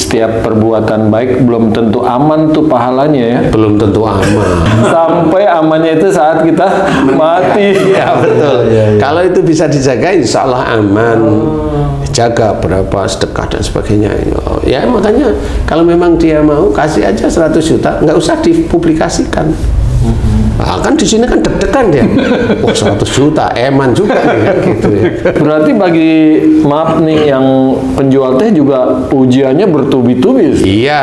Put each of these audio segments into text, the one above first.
setiap perbuatan baik belum tentu aman tuh pahalanya ya. Belum tentu aman. Sampai amannya itu saat kita mati. Ya betul. Kalau itu bisa dijaga, insya Allah aman. Jaga berapa sedekah dan sebagainya. Ya makanya kalau memang dia mau kasih aja 100 juta, nggak usah dipublikasikan. Nah, kan di sini kan deg-degan dia. Oh 100 juta, eman juga nih kan gitu ya. Berarti bagi maaf nih yang penjual teh juga ujiannya bertubi-tubi. Iya.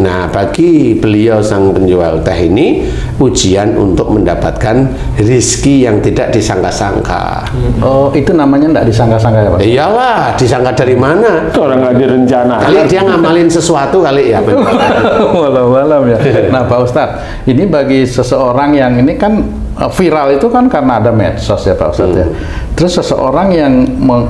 Nah, bagi beliau sang penjual teh ini ujian untuk mendapatkan rizki yang tidak disangka-sangka. Oh, itu namanya tidak disangka-sangka ya Pak? Iyalah, disangka dari mana? Itu orang nggak direncana. Kali dia ngamalin sesuatu kali ya. Malam-malam ya. Nah Pak Ustadz, ini bagi seseorang yang ini kan viral itu kan karena ada medsos ya Pak Ustadz ya. Terus seseorang yang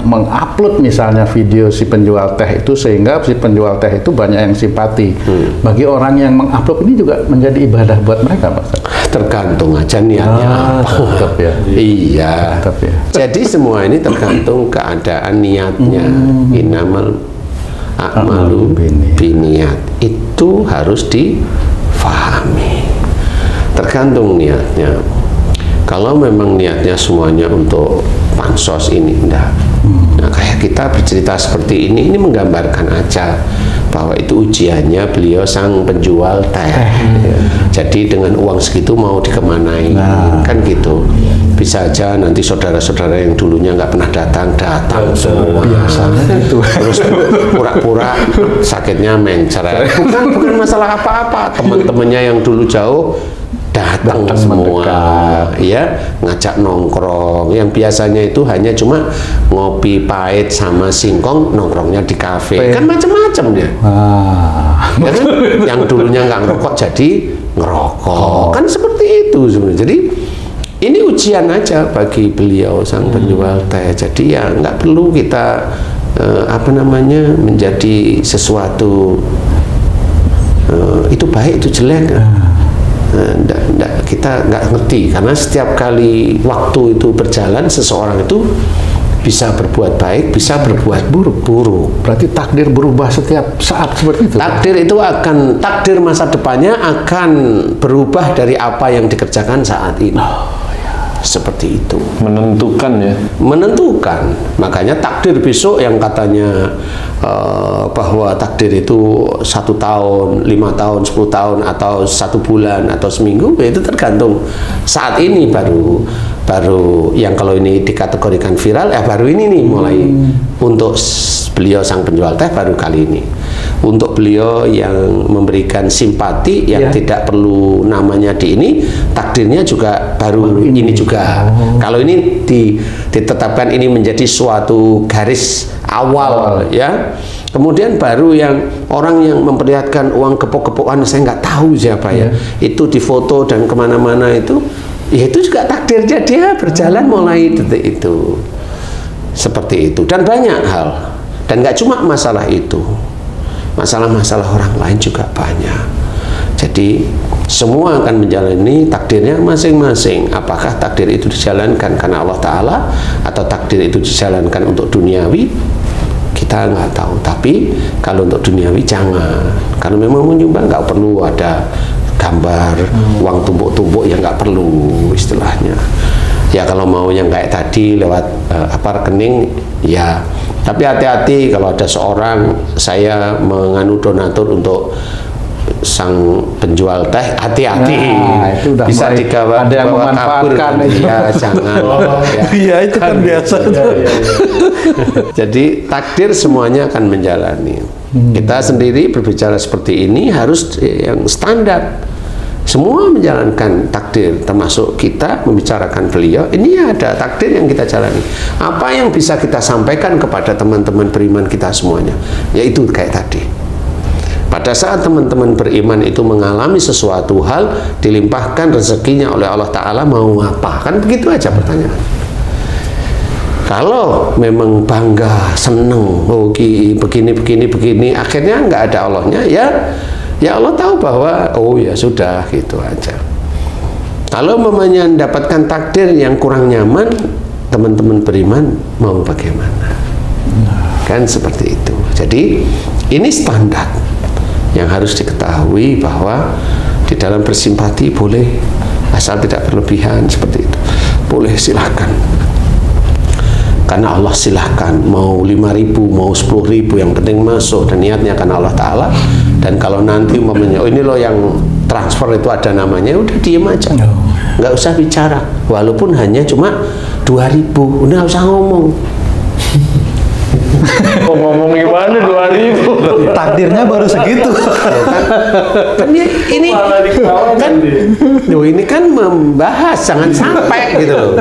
mengupload misalnya video si penjual teh itu sehingga si penjual teh itu banyak yang simpati. Bagi orang yang mengupload ini juga menjadi ibadah buat mereka Pak Ustadz? Tergantung aja niatnya apa. Tetap ya. Iya. Tetap ya. Jadi semua ini tergantung keadaan niatnya. Inamal a'malu biniat. Itu harus difahami. Tergantung niatnya. Kalau memang niatnya semuanya untuk pansos ini enggak. Nah, kayak kita bercerita seperti ini menggambarkan aja bahwa itu ujiannya beliau sang penjual teh. Jadi dengan uang segitu mau dikemanain, kan gitu. Bisa aja nanti saudara-saudara yang dulunya nggak pernah datang semua. Biasanya itu. Terus pura-pura sakitnya mencret. Bukan masalah apa-apa. Teman-temannya yang dulu jauh datang semua, ya, ngajak nongkrong. Yang biasanya itu hanya cuma ngopi pahit sama singkong, nongkrongnya di kafe. Kan macam-macam ya. Ya kan? Yang dulunya nggak ngerokok jadi ngerokok. Kan seperti itu sebenarnya. Jadi ini ujian aja bagi beliau sang penjual teh. Jadi ya nggak perlu kita menjadi sesuatu itu baik itu jelek. Kita nggak ngerti karena setiap kali waktu itu berjalan seseorang itu bisa berbuat baik, bisa berbuat buruk. Berarti takdir berubah setiap saat seperti itu. Takdir masa depannya akan berubah dari apa yang dikerjakan saat ini. Seperti itu. Menentukan ya. Menentukan. Makanya takdir besok yang katanya bahwa takdir itu 1 tahun, 5 tahun, 10 tahun, atau 1 bulan, atau seminggu, itu tergantung saat ini baru yang kalau ini dikategorikan viral ya baru ini nih mulai. Untuk beliau sang penjual teh baru kali ini. Untuk beliau yang memberikan simpati yang tidak perlu namanya di ini, takdirnya juga baru ini juga. Kalau ini ditetapkan ini menjadi suatu garis awal ya. Kemudian baru yang orang yang memperlihatkan uang kepok-kepokan, saya nggak tahu siapa ya. Itu difoto dan kemana-mana itu, ya itu juga takdirnya dia berjalan mulai detik itu. Seperti itu. Dan banyak hal. Dan nggak cuma masalah itu. Masalah-masalah orang lain juga banyak. Jadi semua akan menjalani takdirnya masing-masing. Apakah takdir itu dijalankan karena Allah Ta'ala atau takdir itu dijalankan untuk duniawi, kita nggak tahu. Tapi kalau untuk duniawi jangan. Kalau memang menyumbang nggak perlu ada gambar uang tumpuk-tumpuk, yang nggak perlu istilahnya. Ya kalau mau yang kayak tadi lewat rekening ya. Tapi hati-hati kalau ada seorang, saya menganu donatur untuk sang penjual teh, hati-hati. Bisa dibawa kabur. Ya jangan. Iya itu kan biasa. Jadi takdir semuanya akan menjalani. Kita sendiri berbicara seperti ini harus yang standar. Semua menjalankan takdir, termasuk kita membicarakan beliau. Ini ada takdir yang kita jalani. Apa yang bisa kita sampaikan kepada teman-teman beriman kita semuanya, yaitu kayak tadi. Pada saat teman-teman beriman itu mengalami sesuatu hal, dilimpahkan rezekinya oleh Allah Ta'ala, mau apa? Kan begitu aja pertanyaan. Kalau memang bangga, seneng, oh begini, akhirnya nggak ada Allahnya, ya Allah tahu bahwa oh ya sudah gitu aja. Kalau mamanya mendapatkan takdir yang kurang nyaman, teman-teman beriman mau bagaimana? kan seperti itu. Jadi ini standar yang harus diketahui, bahwa di dalam bersimpati boleh, asal tidak berlebihan seperti itu. Boleh, silahkan. Karena Allah silahkan, mau 5.000, mau 10.000, yang penting masuk dan niatnya karena Allah Ta'ala. Dan kalau nanti umpamanya, oh ini loh yang transfer itu ada namanya, udah diem aja, nggak usah bicara, walaupun hanya cuma 2.000, udah nggak usah ngomong. Oh, ngomong gimana 2.000? Takdirnya baru segitu. Kan ini kan, ini kan membahas, jangan sampai gitu loh.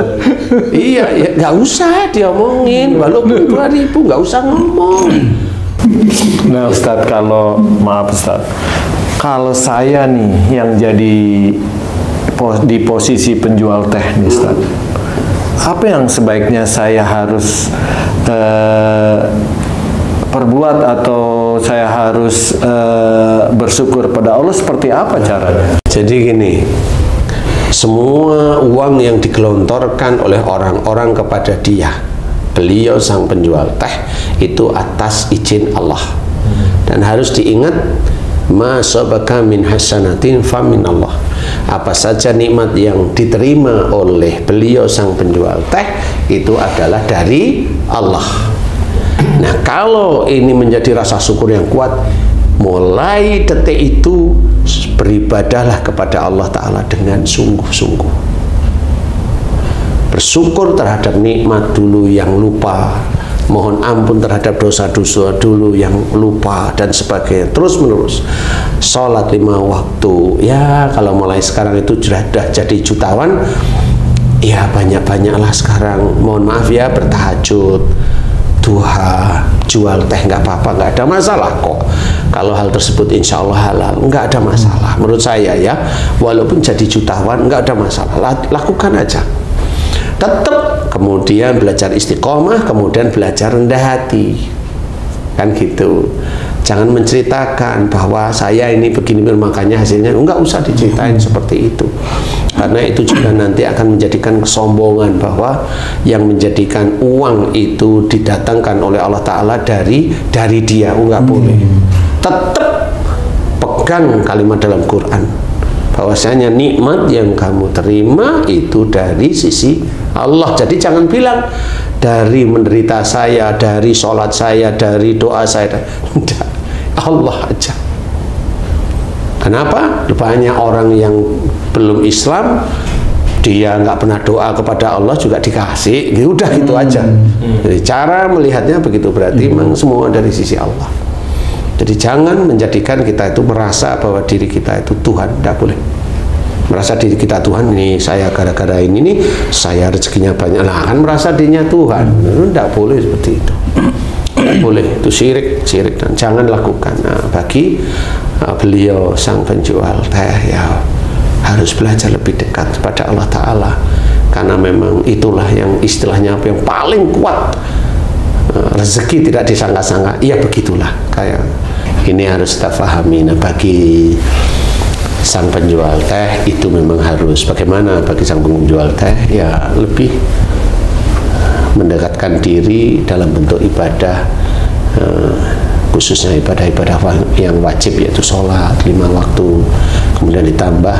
Iya, ya, nggak usah diomongin, walaupun 2.000 nggak usah ngomong. Nah Ustadz, maaf Ustadz, kalau saya nih yang jadi di posisi penjual teh nih Ustadz, apa yang sebaiknya saya harus perbuat, atau saya harus bersyukur pada Allah, seperti apa caranya? Jadi gini, semua uang yang digelontorkan oleh orang-orang kepada dia, beliau sang penjual teh, itu atas izin Allah. Dan harus diingat, ma sabaka min hasanatin fa min Allah. Apa saja nikmat yang diterima oleh beliau sang penjual teh, itu adalah dari Allah. Nah, kalau ini menjadi rasa syukur yang kuat, mulai detik itu beribadahlah kepada Allah Ta'ala dengan sungguh-sungguh. Bersyukur terhadap nikmat dulu yang lupa, mohon ampun terhadap dosa-dosa dulu yang lupa, dan sebagainya, terus menerus. Sholat 5 waktu, ya kalau mulai sekarang itu sudah jadi jutawan, ya banyak-banyaklah sekarang. Mohon maaf ya, bertahajud, duha, jual teh nggak apa-apa, nggak ada masalah kok. Kalau hal tersebut insya Allah halal, nggak ada masalah. Menurut saya ya, walaupun jadi jutawan nggak ada masalah, lakukan aja. Tetap kemudian belajar istiqomah, kemudian belajar rendah hati, kan gitu. Jangan menceritakan bahwa saya ini begini, makanya hasilnya nggak usah diceritain seperti itu, karena itu juga nanti akan menjadikan kesombongan, bahwa yang menjadikan uang itu didatangkan oleh Allah Ta'ala dari dia. Nggak boleh. Tetap pegang kalimat dalam Quran, bahwasanya nikmat yang kamu terima itu dari sisi Allah. Jadi jangan bilang dari menderita saya, dari sholat saya, dari doa saya. Tidak, Allah aja. Kenapa? Banyak orang yang belum Islam, dia nggak pernah doa kepada Allah juga dikasih, ya udah gitu aja. Jadi cara melihatnya begitu, berarti memang semua dari sisi Allah. Jadi jangan menjadikan kita itu merasa bahwa diri kita itu Tuhan, tidak boleh. Merasa diri kita Tuhan, ini saya gara-gara ini nih, saya rezekinya banyak, nah kan merasa dirinya Tuhan. Tidak boleh seperti itu. Tidak boleh, itu syirik, dan jangan lakukan. Nah, bagi beliau sang penjual teh, ya harus belajar lebih dekat kepada Allah Ta'ala, karena memang itulah yang istilahnya apa, yang paling kuat. Rezeki tidak disangka-sangka, iya begitulah. Kayak ini harus kita pahami. Nah, bagi sang penjual teh itu memang harus bagaimana? Bagi sang penjual teh, ya lebih mendekatkan diri dalam bentuk ibadah, khususnya ibadah-ibadah yang wajib, yaitu sholat 5 waktu, kemudian ditambah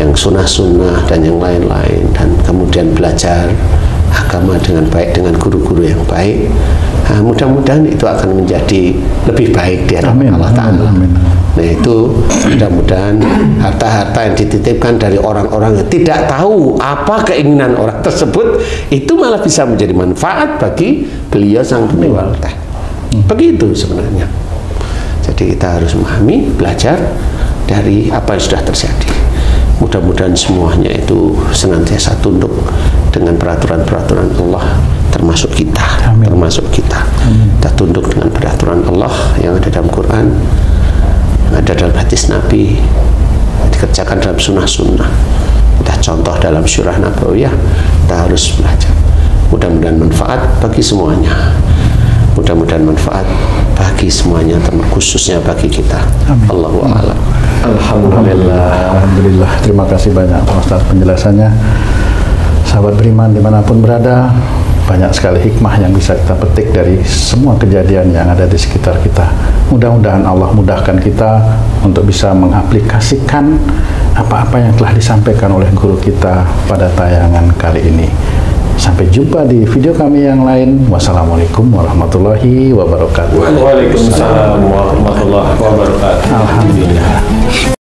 yang sunnah-sunnah dan yang lain-lain, dan kemudian belajar agama dengan baik, dengan guru-guru yang baik. Nah, mudah-mudahan itu akan menjadi lebih baik di hadapan Allah Ta'ala. Nah, itu mudah-mudahan harta-harta yang dititipkan dari orang-orang yang tidak tahu apa keinginan orang tersebut, itu malah bisa menjadi manfaat bagi beliau sang penjual teh. Begitu sebenarnya. Jadi kita harus memahami, belajar dari apa yang sudah terjadi. Mudah-mudahan semuanya itu senantiasa tunduk dengan peraturan-peraturan Allah, termasuk kita. Amin. Termasuk kita. Kita tunduk dengan peraturan Allah yang ada dalam Quran, yang ada dalam hadis Nabi, dikerjakan dalam sunnah-sunnah. Kita contoh dalam syurah Nabawiyah, kita harus belajar. Mudah-mudahan manfaat bagi semuanya. Mudah-mudahan manfaat bagi semuanya, khususnya bagi kita. Allahu a'lam. Alhamdulillah. Terima kasih banyak Pak Ustadz penjelasannya. Sahabat beriman dimanapun berada, banyak sekali hikmah yang bisa kita petik dari semua kejadian yang ada di sekitar kita. Mudah-mudahan Allah mudahkan kita untuk bisa mengaplikasikan apa-apa yang telah disampaikan oleh guru kita pada tayangan kali ini. Sampai jumpa di video kami yang lain. Wassalamualaikum warahmatullahi wabarakatuh. Waalaikumsalam warahmatullahi wabarakatuh. Alhamdulillah.